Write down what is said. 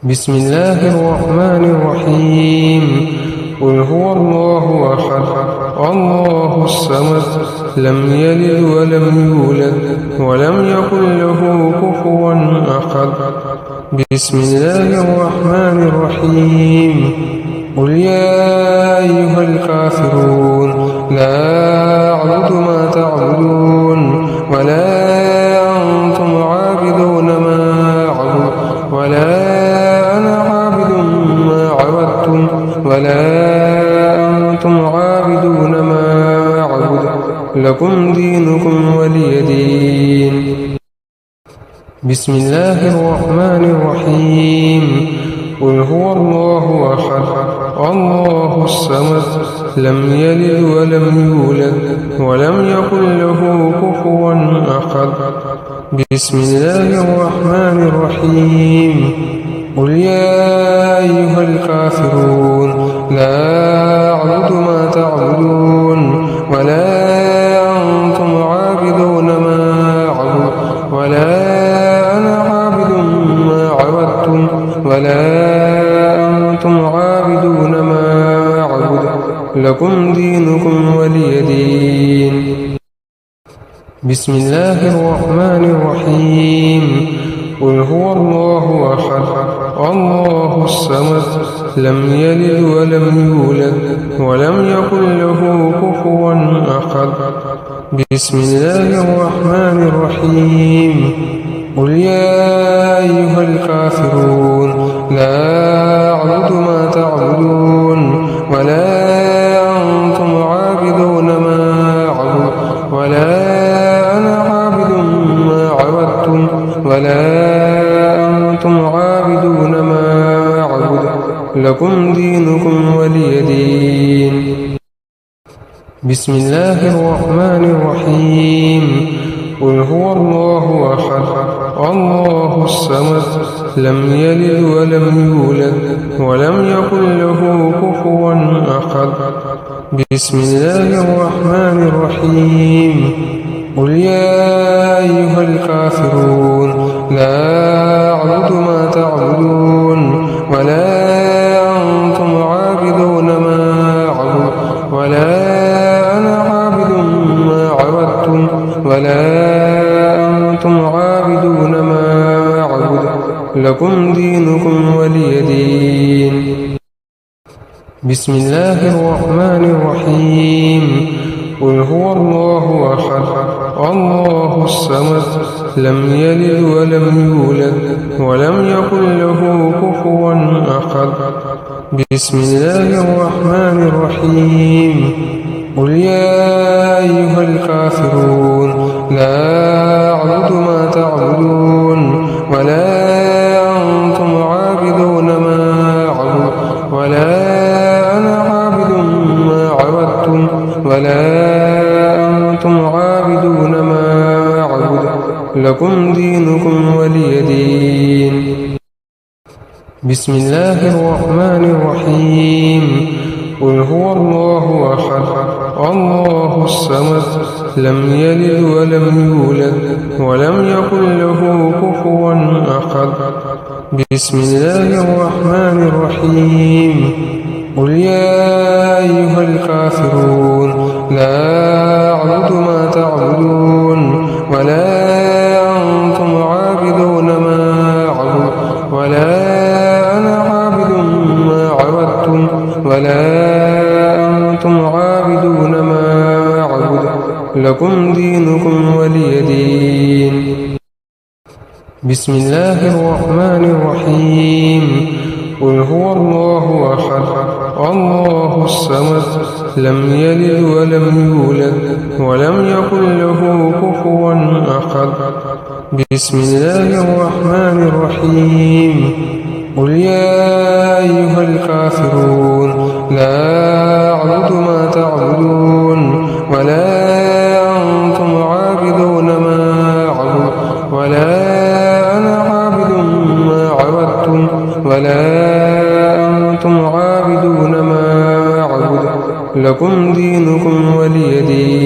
بسم الله الرحمن الرحيم قل هو الله أحد الله الصمد لم يلد ولم يولد ولم يكن له كفوا أحد بسم الله الرحمن الرحيم قل يا أيها الكافرون لا أعبد ما تعبدون ولا أنتم عابدون ما أعبد ولا أنا عابد ما عبدتم ولا أنتم عابدون ما أعبد لكم دينكم ولي دين. بسم الله الرحمن الرحيم قل هو الله أحد الله الصمد لم يلد ولم يولد ولم يكن له كفوا أحد بسم الله الرحمن الرحيم قل يا أيها الكافرون لا أعبد ما تعبدون ولا أنتم عابدون ما أعبد ولا أنا عابد ما عبدتم ولا أنتم عابدون ما أعبد لكم دينكم ولي دين. بسم الله الرحمن الرحيم قل هو الله أحد الله الصمد لم يلد ولم يولد ولم يكن له كفوا أحد بسم الله الرحمن الرحيم قل يا أيها الكافرون لا أعبد ما تعبدون ولا أنتم عابدون ما أعبد ولا أنا عابد ما عبدتم ولا أنتم عابدون ما أعبد لكم دينكم ولي دين. بسم الله الرحمن الرحيم قل هو الله أحد الله الصمد لم يلد ولم يولد ولم يكن له كفوا أحد بسم الله الرحمن الرحيم قل يا أيها الكافرون لا أعبد ما تعبدون ولا أنتم عابدون ما أعبد ولا أنا عابد ما عبدتم ولا أنتم عابدون ما أعبد لكم دينكم ولي دين. بسم الله الرحمن الرحيم قل هو الله أحد الله الصمد لم يلد ولم يولد ولم يكن له كفوا أحد بسم الله الرحمن الرحيم قل يا أيها الكافرون لا أعبد ما تعبدون ولا أنتم عابدون ما أعبد ولا أنا عابد ما عبدتم ولا أنتم عابدون ما أعبد لكم دينكم ولي دين. بسم الله الرحمن الرحيم قل هو الله أحد الله الصمد لم يلد ولم يولد ولم يكن له كفوا أحد بسم الله الرحمن الرحيم قل يا أيها الكافرون لا أعبد ما تعبدون ولا أنتم عابدون ما أعبد ولا أنا عابد ما عبدتم ولا أنتم عابدون ما أعبد لكم دينكم ولي دين. بسم الله الرحمن الرحيم قل هو الله أحد الله الصمد لم يلد ولم يولد ولم يكن له كفوا أحد بسم الله الرحمن الرحيم قل يا أيها الكافرون لا أعبد ما تعبدون ولا أنتم عابدون ما أعبد ولا أنا عابد ما عبدتم ولا أنتم عابدون ما أعبد لكم دينكم ولي دين.